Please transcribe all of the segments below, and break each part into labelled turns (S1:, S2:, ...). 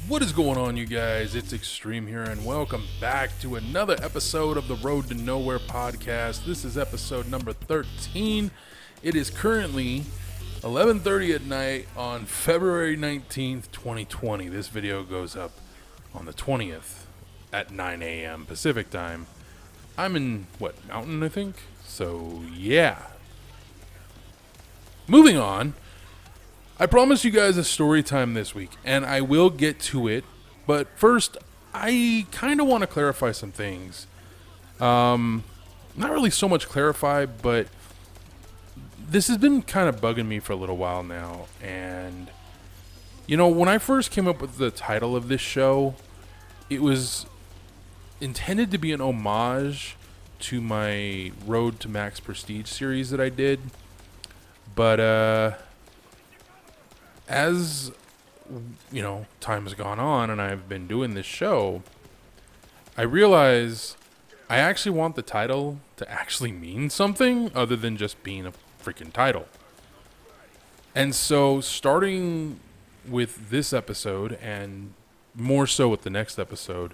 S1: What is going on, you guys? It's Extreme here, and welcome back to another episode of the Road to Nowhere podcast. This is episode number 13. It is currently 11:30 at night on February 19th, 2020. This video goes up on the 20th at 9 a.m. Pacific time. I'm in, Mountain, I think? So, yeah. Moving on. I promised you guys a story time this week, and I will get to it. But first, I kind of want to clarify some things. Not really so much clarify, but this has been kind of bugging me for a little while now. And, when I first came up with the title of this show, it was intended to be an homage to my Road to Max Prestige series that I did. But, as time has gone on and I've been doing this show, I realize I actually want the title to actually mean something other than just being a freaking title. And so starting with this episode and more so with the next episode,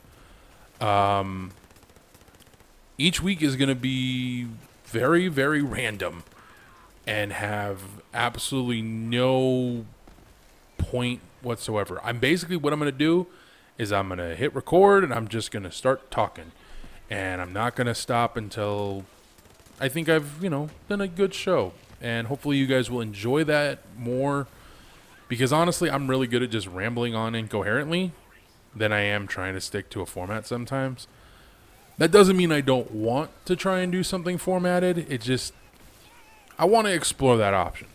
S1: each week is going to be very, very random and have absolutely no point whatsoever. I'm basically, what I'm going to do is I'm going to hit record and I'm just going to start talking. And I'm not going to stop until I think I've, done a good show. And hopefully you guys will enjoy that more, because honestly, I'm really good at just rambling on incoherently than I am trying to stick to a format sometimes. That doesn't mean I don't want to try and do something formatted. It just, I want to explore that option.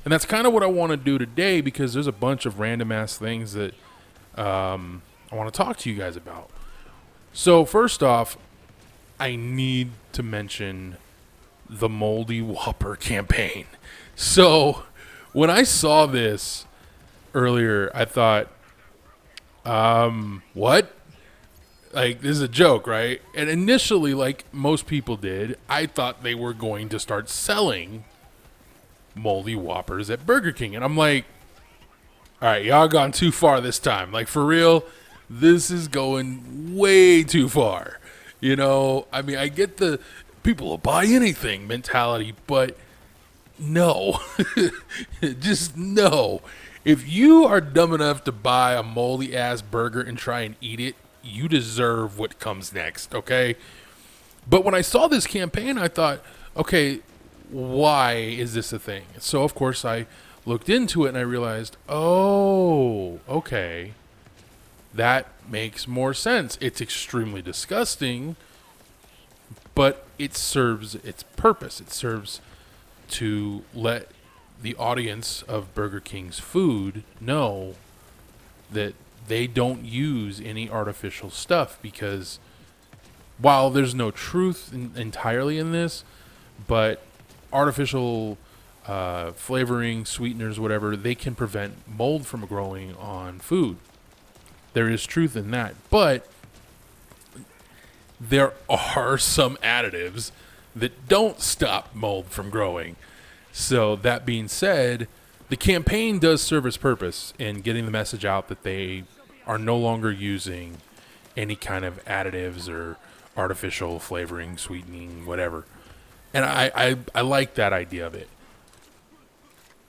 S1: And that's kind of what I want to do today, because there's a bunch of random-ass things that I want to talk to you guys about. So first off, I need to mention the Moldy Whopper campaign. So when I saw this earlier, I thought, what? Like, this is a joke, right? And initially, like most people did, I thought they were going to start selling Moldy Whoppers at Burger King. And I'm like, all right, y'all gone too far this time. Like, for real, this is going way too far. I get the people will buy anything mentality, but no. Just no. If you are dumb enough to buy a moldy ass burger and try and eat it, you deserve what comes next, okay? But when I saw this campaign, I thought, okay, why is this a thing? So, of course, I looked into it and I realized, oh, okay, that makes more sense. It's extremely disgusting, but it serves its purpose. It serves to let the audience of Burger King's food know that they don't use any artificial stuff, because while there's no truth entirely in this, but artificial flavoring, sweeteners, whatever, they can prevent mold from growing on food. There is truth in that, but there are some additives that don't stop mold from growing. So that being said, the campaign does serve its purpose in getting the message out that they are no longer using any kind of additives or artificial flavoring, sweetening, whatever. And I like that idea of it.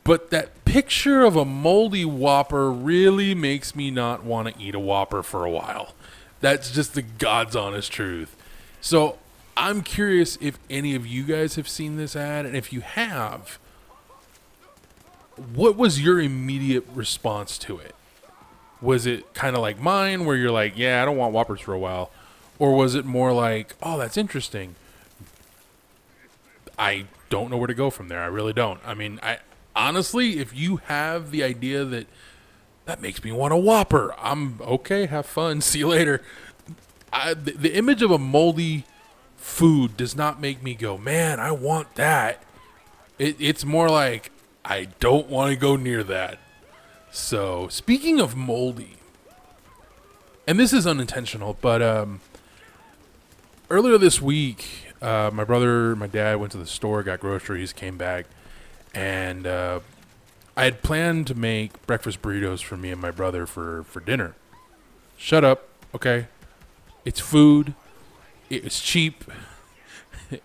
S1: But that picture of a moldy Whopper really makes me not want to eat a Whopper for a while. That's just the God's honest truth. So I'm curious if any of you guys have seen this ad, and if you have, what was your immediate response to it? Was it kind of like mine, where you're like, yeah, I don't want Whoppers for a while? Or was it more like, oh, that's interesting, I don't know where to go from there. I really don't. I mean, honestly, if you have the idea that makes me want a Whopper, I'm okay, have fun, see you later. The image of a moldy food does not make me go, man, I want that. It's more like, I don't want to go near that. So, speaking of moldy, and this is unintentional, but earlier this week, my brother, my dad went to the store, got groceries, came back, and I had planned to make breakfast burritos for me and my brother for dinner. Shut up, okay? It's food. It's cheap,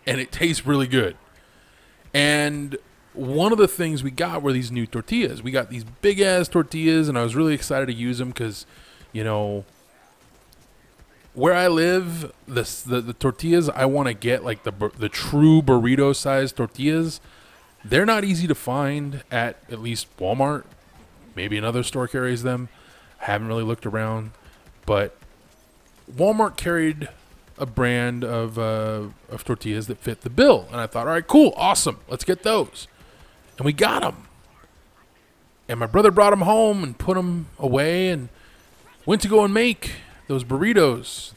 S1: and it tastes really good. And one of the things we got were these new tortillas. We got these big ass tortillas, and I was really excited to use them because, you know, where I live, the tortillas I want to get, like the true burrito sized tortillas, they're not easy to find at least Walmart. Maybe another store carries them. I haven't really looked around, but Walmart carried a brand of tortillas that fit the bill, and I thought, all right, cool, awesome, let's get those. And we got them. And my brother brought them home and put them away, and went to go and make those burritos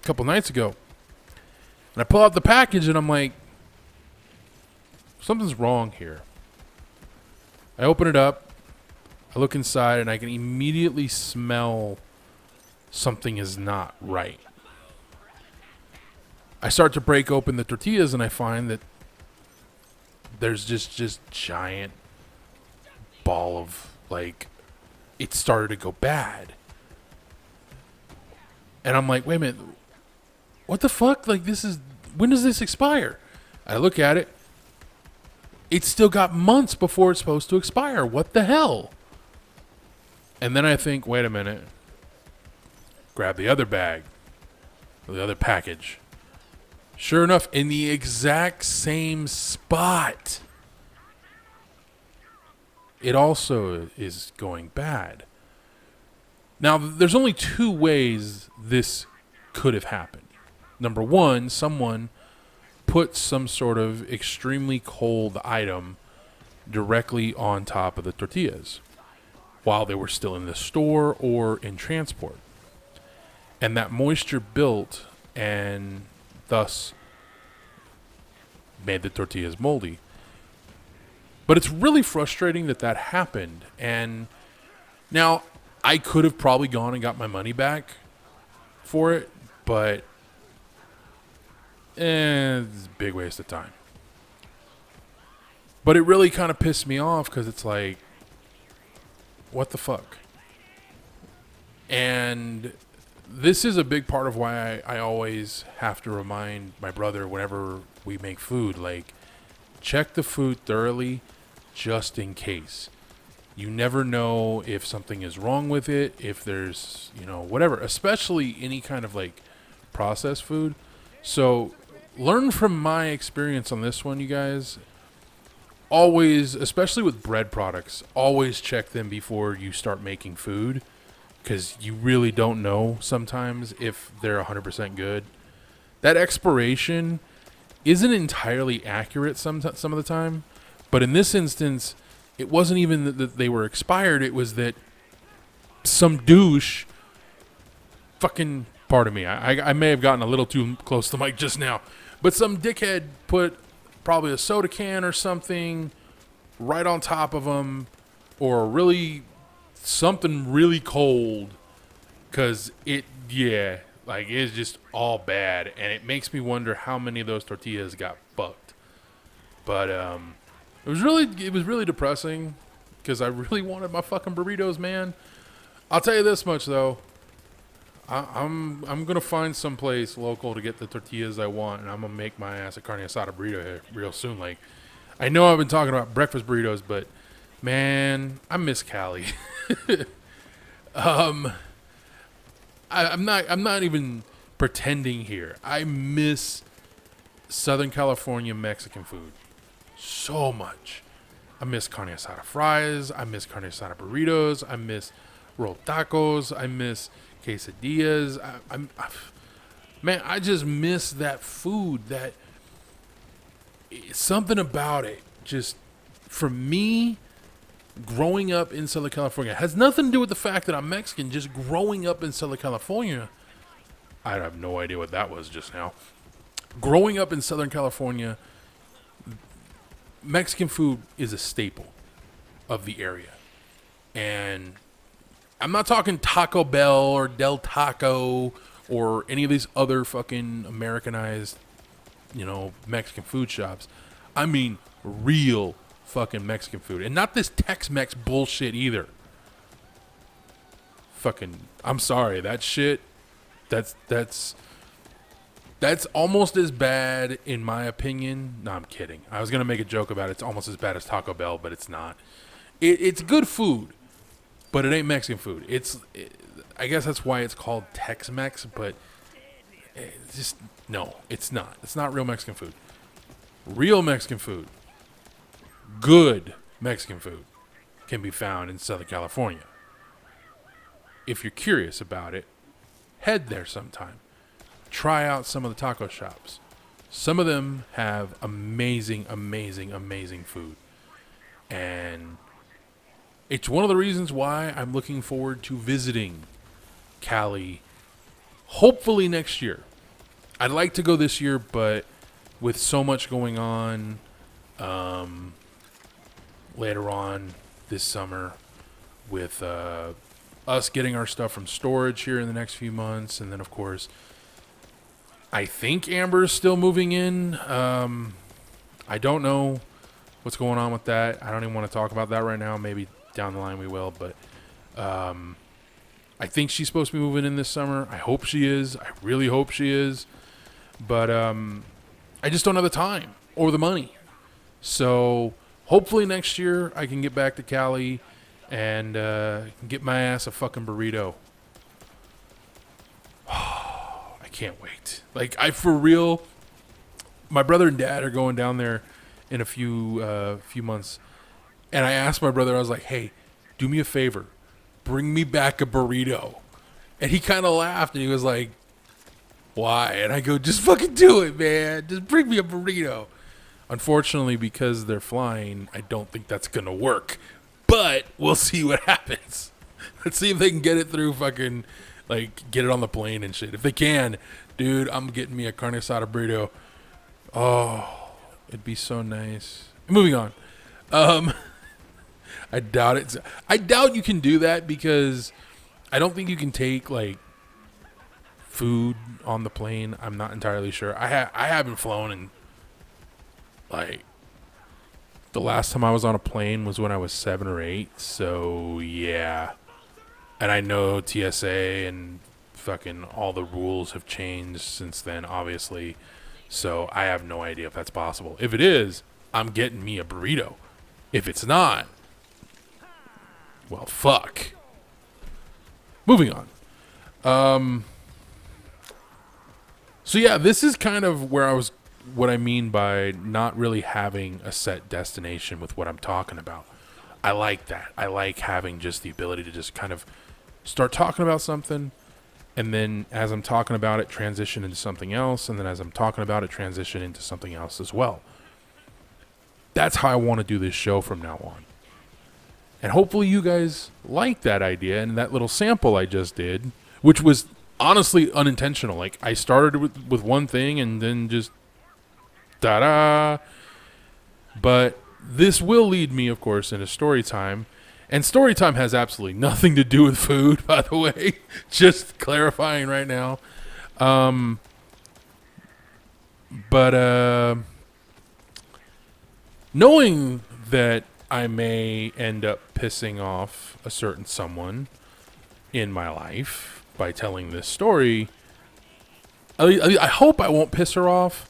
S1: a couple nights ago. And I pull out the package, and I'm like, something's wrong here. I open it up, I look inside, and I can immediately smell something is not right. I start to break open the tortillas, and I find that there's just giant ball of, like, it started to go bad. And I'm like, wait a minute, what the fuck? Like, when does this expire? I look at it. It's still got months before it's supposed to expire. What the hell? And then I think, wait a minute. Grab the other bag, or the other package. Sure enough, in the exact same spot, it also is going bad. Now, there's only two ways this could have happened. Number one, someone put some sort of extremely cold item directly on top of the tortillas while they were still in the store or in transport. And that moisture built and thus made the tortillas moldy. But it's really frustrating that happened. And now, I could have probably gone and got my money back for it, but it's a big waste of time. But it really kind of pissed me off because it's like, what the fuck? And this is a big part of why I always have to remind my brother whenever we make food, like, check the food thoroughly just in case. You never know if something is wrong with it, if there's, whatever, especially any kind of, like, processed food. So learn from my experience on this one, you guys. Always, especially with bread products, always check them before you start making food, because you really don't know sometimes if they're 100% good. That expiration isn't entirely accurate some of the time, but in this instance, it wasn't even that they were expired. It was that some douche, fucking, pardon me, I may have gotten a little too close to the mic just now, but some dickhead put probably a soda can or something right on top of them, or something really cold, because it's just all bad, and it makes me wonder how many of those tortillas got fucked. But it was really depressing, because I really wanted my fucking burritos, man. I'll tell you this much though, I'm gonna find some place local to get the tortillas I want, and I'm gonna make my ass a carne asada burrito here real soon. Like, I know I've been talking about breakfast burritos, but man, I miss Cali. I'm not even pretending here. I miss Southern California Mexican food so much. I miss carne asada fries. I miss carne asada burritos. I miss rolled tacos. I miss quesadillas. Man, I just miss that food. That something about it. Just for me, growing up in Southern California has nothing to do with the fact that I'm Mexican. Just growing up in Southern California, I have no idea what that was just now. Growing up in Southern California, Mexican food is a staple of the area. And I'm not talking Taco Bell or Del Taco or any of these other fucking Americanized, Mexican food shops. I mean real fucking Mexican food. And not this Tex-Mex bullshit either. I'm sorry, that shit, that's almost as bad in my opinion. No, I'm kidding. I was gonna make a joke about it's almost as bad as Taco Bell, but it's not. It's good food, but it ain't Mexican food. I guess that's why it's called Tex-Mex, but it's just, no, it's not. It's not real Mexican food. Real Mexican food, good Mexican food, can be found in Southern California. If you're curious about it, head there sometime. Try out some of the taco shops. Some of them have amazing, amazing, amazing food. And it's one of the reasons why I'm looking forward to visiting Cali, hopefully next year. I'd like to go this year, but with so much going on later on this summer, with us getting our stuff from storage here in the next few months, and then of course I think Amber's still moving in. I don't know what's going on with that. I don't even want to talk about that right now. Maybe down the line we will, but I think she's supposed to be moving in this summer. I hope she is. I really hope she is. But I just don't have the time or the money. So hopefully next year I can get back to Cali and get my ass a fucking burrito. I can't wait. Like, for real, my brother and dad are going down there in a few months. And I asked my brother, I was like, hey, do me a favor. Bring me back a burrito. And he kind of laughed and he was like, why? And I go, just fucking do it, man. Just bring me a burrito. Unfortunately, because they're flying, I don't think that's going to work. But we'll see what happens. Let's see if they can get it through fucking, like, get it on the plane and shit. If they can, dude, I'm getting me a carne asada burrito. Oh, it'd be so nice. Moving on. I doubt it. I doubt you can do that because I don't think you can take, like, food on the plane. I'm not entirely sure. I haven't flown in, like, the last time I was on a plane was when I was 7 or 8. So yeah, and I know TSA and fucking all the rules have changed since then, obviously. So I have no idea if that's possible. If it is, I'm getting me a burrito. If it's not, well, fuck. Moving on. So yeah, this is kind of what I mean by not really having a set destination with what I'm talking about. I like that. I like having just the ability to just kind of start talking about something, and then as I'm talking about it, transition into something else, and then as I'm talking about it, transition into something else as well. That's how I want to do this show from now on. And hopefully you guys like that idea and that little sample I just did, which was honestly unintentional. Like, I started with one thing and then just ta-da. But this will lead me, of course, into story time. And story time has absolutely nothing to do with food, by the way. Just clarifying right now. But knowing that I may end up pissing off a certain someone in my life by telling this story, I hope I won't piss her off.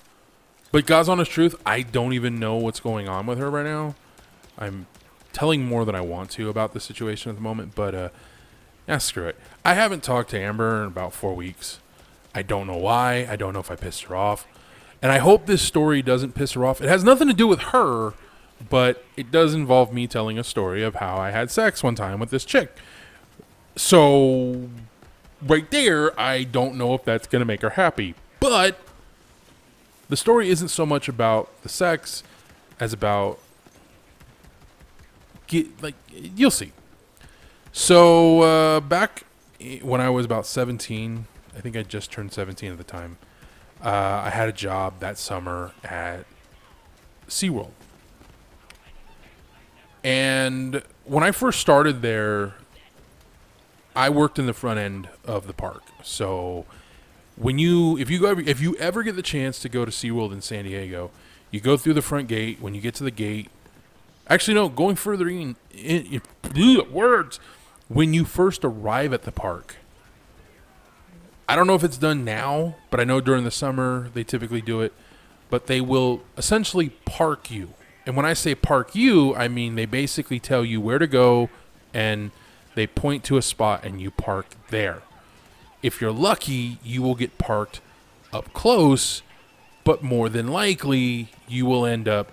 S1: But God's honest truth, I don't even know what's going on with her right now. I'm telling more than I want to about the situation at the moment, but screw it. I haven't talked to Amber in about 4 weeks. I don't know why. I don't know if I pissed her off. And I hope this story doesn't piss her off. It has nothing to do with her, but it does involve me telling a story of how I had sex one time with this chick. So, right there, I don't know if that's going to make her happy. But the story isn't so much about the sex as about, you'll see. So, back when I was about 17, I think I just turned 17 at the time, I had a job that summer at SeaWorld. And when I first started there, I worked in the front end of the park. So if you ever get the chance to go to SeaWorld in San Diego, you go through the front gate. When you get to the gate, actually no, going further in words. when you first arrive at the park, I don't know if it's done now, but I know during the summer they typically do it, but they will essentially park you. And when I say park you, I mean they basically tell you where to go and they point to a spot and you park there. If you're lucky, you will get parked up close, but more than likely you will end up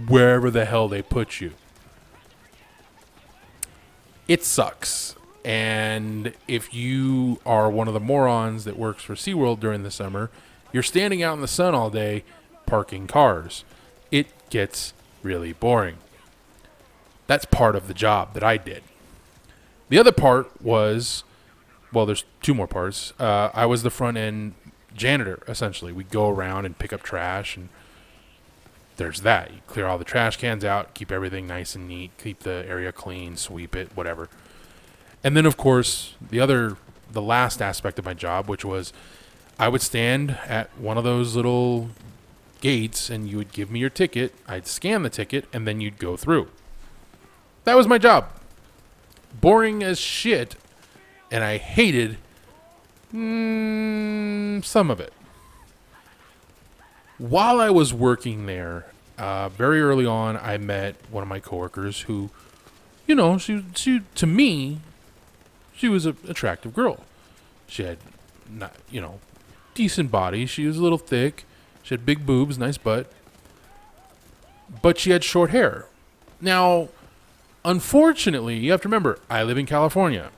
S1: wherever the hell they put you. It sucks. And if you are one of the morons that works for SeaWorld during the summer, you're standing out in the sun all day parking cars. It gets really boring. That's part of the job that I did. The other part was, well, there's two more parts. I was the front end janitor, essentially. We go around and pick up trash, and there's that. You clear all the trash cans out, keep everything nice and neat, keep the area clean, sweep it, whatever. And then, of course, the last aspect of my job, which was I would stand at one of those little gates and you would give me your ticket. I'd scan the ticket and then you'd go through. That was my job. Boring as shit. And I hated some of it. While I was working there, very early on, I met one of my coworkers who, you know, she to me, she was an attractive girl. She had, not, you know, decent body. She was a little thick. She had big boobs, nice butt. But she had short hair. Now, unfortunately, you have to remember, I live in California.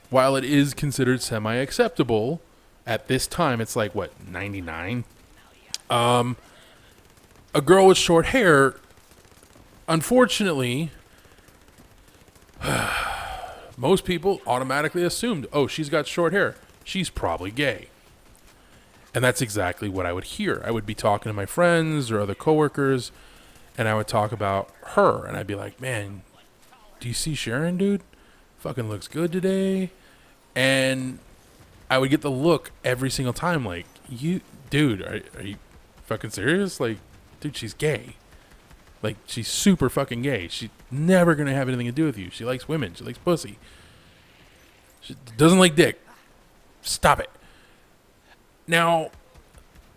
S1: While it is considered semi-acceptable, at this time, it's like, what, 99? A girl with short hair, unfortunately, most people automatically assumed, oh, she's got short hair. She's probably gay. And that's exactly what I would hear. I would be talking to my friends or other coworkers, and I would talk about her. And I'd be like, man, do you see Sharon, dude? Fucking looks good today. And I would get the look every single time, like, you, dude, are you fucking serious? Like, dude, she's gay. Like, she's super fucking gay. She's never going to have anything to do with you. She likes women. She likes pussy. She doesn't like dick. Stop it. Now,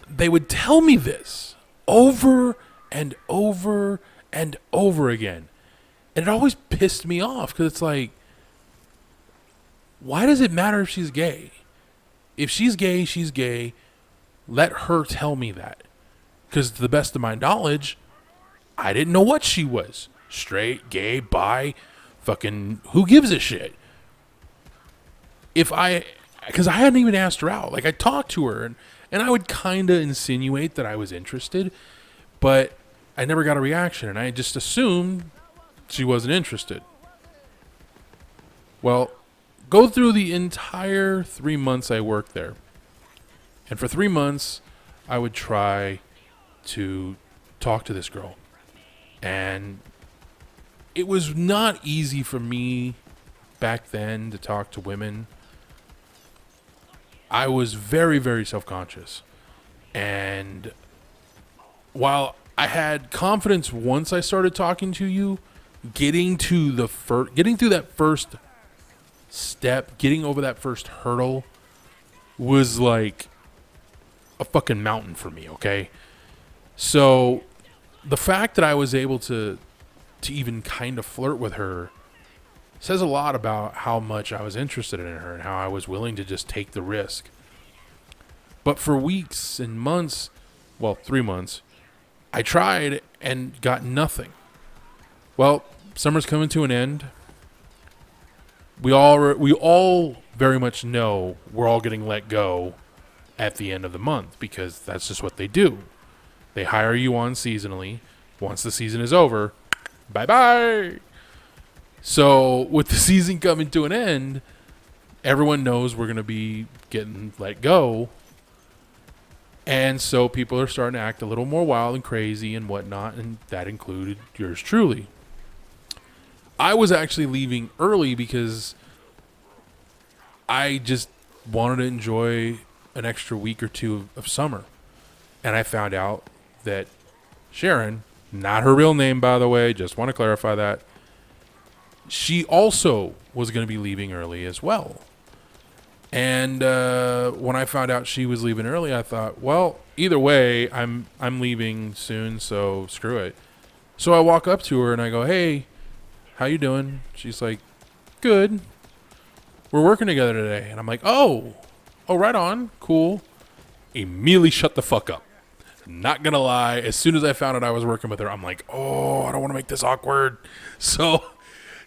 S1: they would tell me this over and over and over again. And it always pissed me off because it's like, why does it matter if she's gay? If she's gay, she's gay. Let her tell me that. Because to the best of my knowledge, I didn't know what she was. Straight, gay, bi, fucking, who gives a shit? Because I hadn't even asked her out. Like, I talked to her, and I would kind of insinuate that I was interested, but I never got a reaction, and I just assumed she wasn't interested. Well, go through the entire 3 months I worked there. And for 3 months, I would try to talk to this girl. And it was not easy for me back then to talk to women. I was very, very self-conscious. And while I had confidence once I started talking to you, getting through that first step, getting over that first hurdle was like a fucking mountain for me, okay? So the fact that I was able to even kind of flirt with her says a lot about how much I was interested in her and how I was willing to just take the risk. But for weeks and months, well, 3 months, I tried and got nothing. Well, summer's coming to an end. We all very much know we're all getting let go at the end of the month because that's just what they do. They hire you on seasonally. Once the season is over, bye-bye. So with the season coming to an end, everyone knows we're going to be getting let go. And so people are starting to act a little more wild and crazy and whatnot, and that included yours truly. I was actually leaving early because I just wanted to enjoy an extra week or two of summer. And I found out that Sharon, not her real name, by the way, just want to clarify that, she also was going to be leaving early as well. And when I found out she was leaving early, I thought, well, either way, I'm leaving soon, so screw it. So I walk up to her and I go, "Hey, how you doing?" She's like, "Good. We're working together today." And I'm like, "Oh, right on, cool." Immediately shut the fuck up. Not gonna lie, as soon as I found out I was working with her, I'm like, "Oh, I don't want to make this awkward." So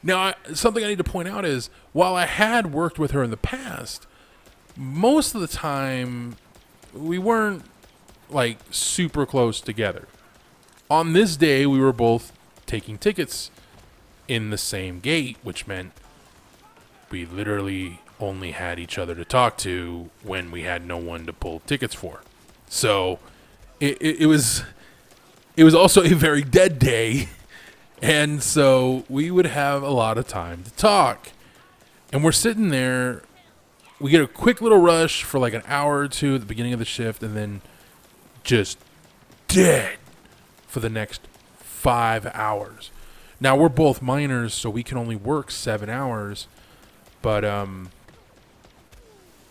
S1: now, something I need to point out is, while I had worked with her in the past, most of the time we weren't like super close together. On this day, we were both taking tickets in the same gate, which meant we literally only had each other to talk to when we had no one to pull tickets for. So it was also a very dead day, and so we would have a lot of time to talk. And we're sitting there. We get a quick little rush for like an hour or two at the beginning of the shift, and then just dead for the next 5 hours. Now, we're both minors, so we can only work 7 hours. But,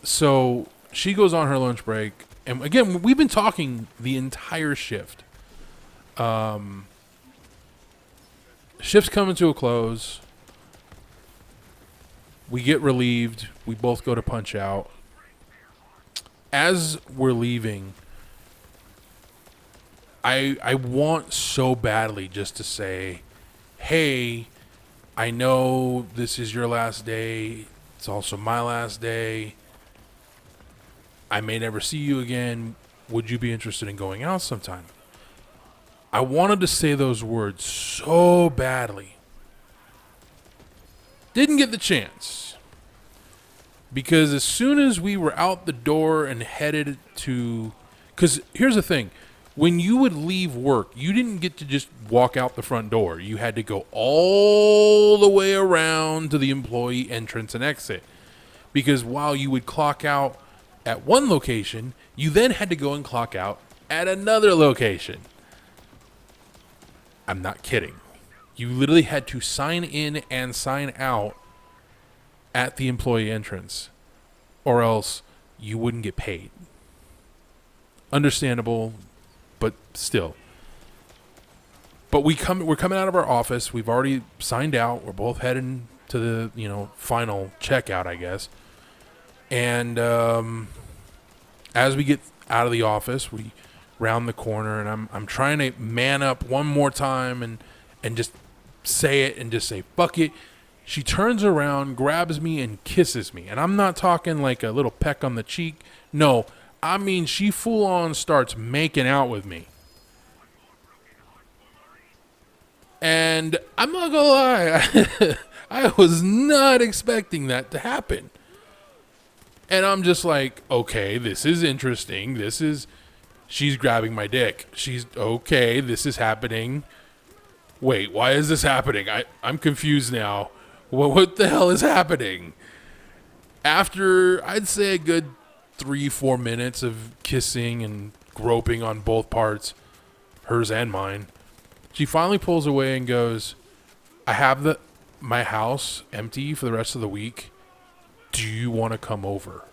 S1: so she goes on her lunch break. And again, we've been talking the entire shift. Shift's coming to a close. We get relieved. We both go to punch out. As we're leaving, I want so badly just to say, "Hey, I know this is your last day. It's also my last day. I may never see you again. Would you be interested in going out sometime?" I wanted to say those words so badly. Didn't get the chance. Because as soon as we were out the door and headed to... Because here's the thing. When you would leave work, you didn't get to just walk out the front door. You had to go all the way around to the employee entrance and exit. Because while you would clock out at one location, you then had to go and clock out at another location. I'm not kidding. You literally had to sign in and sign out at the employee entrance, or else you wouldn't get paid. Understandable, but still. But we're coming out of our office. We've already signed out. We're both heading to the final checkout, I guess. And as we get out of the office, we round the corner, and I'm trying to man up one more time and just say it and just say fuck it. She turns around, grabs me, and kisses me. And I'm not talking like a little peck on the cheek. No, I mean she full on starts making out with me. And I'm not gonna lie, I was not expecting that to happen. And I'm just like, okay, this is interesting. She's grabbing my dick. She's, okay, this is happening. Wait, why is this happening? I'm confused now. What the hell is happening? After, I'd say a good 3-4 minutes of kissing and groping on both parts, hers and mine, she finally pulls away and goes, "I have my house empty for the rest of the week. Do you want to come over?"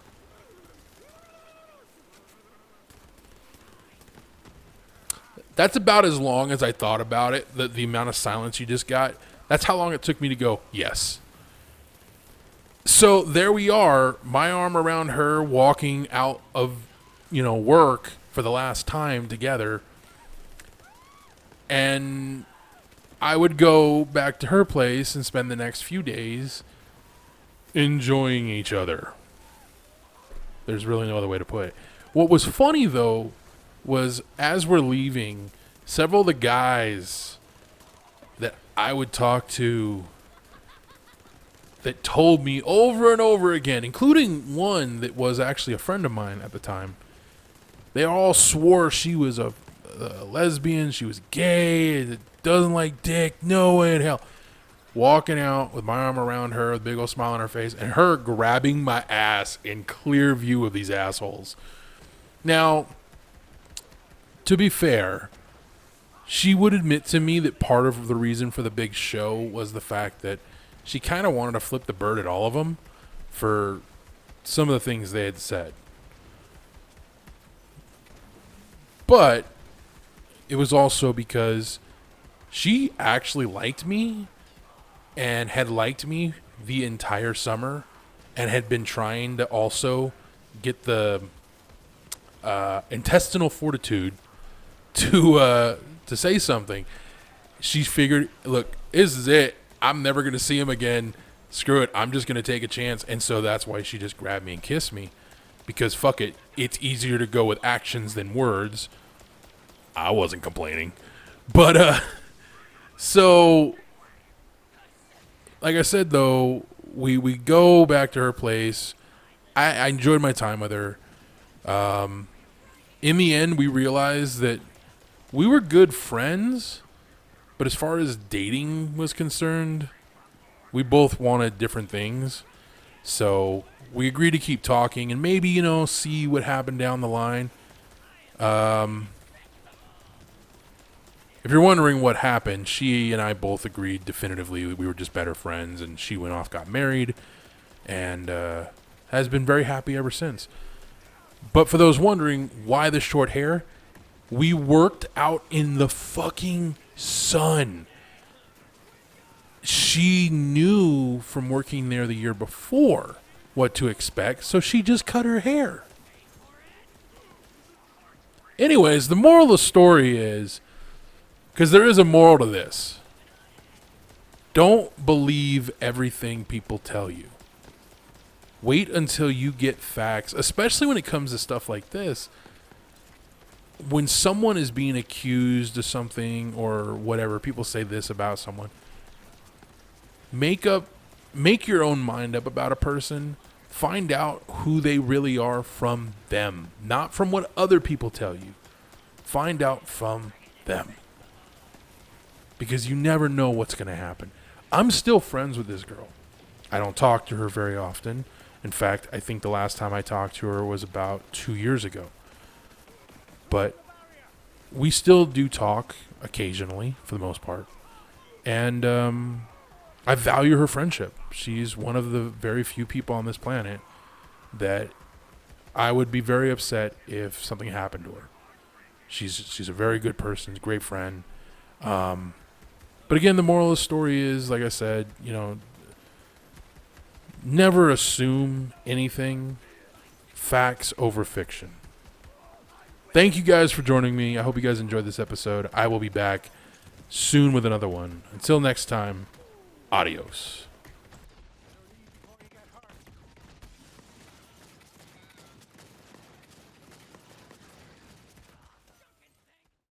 S1: That's about as long as I thought about it, the amount of silence you just got. That's how long it took me to go, yes. So there we are, my arm around her, walking out of, work for the last time together. And I would go back to her place and spend the next few days enjoying each other. There's really no other way to put it. What was funny, though, was as we're leaving, several of the guys that I would talk to that told me over and over again, including one that was actually a friend of mine at the time, they all swore she was a lesbian, she was gay, doesn't like dick, no way in hell. Walking out with my arm around her, with a big old smile on her face, and her grabbing my ass in clear view of these assholes. Now, to be fair, she would admit to me that part of the reason for the big show was the fact that she kind of wanted to flip the bird at all of them for some of the things they had said. But it was also because she actually liked me and had liked me the entire summer and had been trying to also get the intestinal fortitude to say something. She figured, look, this is it. I'm never going to see him again. Screw it. I'm just going to take a chance. And so that's why she just grabbed me and kissed me. Because fuck it. It's easier to go with actions than words. I wasn't complaining. But, so, like I said, though, we go back to her place. I enjoyed my time with her. In the end, we realized that we were good friends, but as far as dating was concerned, we both wanted different things. So we agreed to keep talking and maybe, see what happened down the line. If you're wondering what happened, she and I both agreed definitively we were just better friends, and she went off, got married, and has been very happy ever since. But for those wondering why the short hair, we worked out in the fucking sun. She knew from working there the year before what to expect, so she just cut her hair. Anyways, the moral of the story is, because there is a moral to this, don't believe everything people tell you. Wait until you get facts, especially when it comes to stuff like this. When someone is being accused of something or whatever, people say this about someone. Make your own mind up about a person. Find out who they really are from them, not from what other people tell you. Find out from them. Because you never know what's going to happen. I'm still friends with this girl. I don't talk to her very often. In fact, I think the last time I talked to her was about 2 years ago. But we still do talk occasionally, for the most part. And I value her friendship. She's one of the very few people on this planet that I would be very upset if something happened to her. She's a very good person, a great friend. But again, the moral of the story is, like I said, never assume anything. Facts over fiction. Thank you guys for joining me. I hope you guys enjoyed this episode. I will be back soon with another one. Until next time, adios.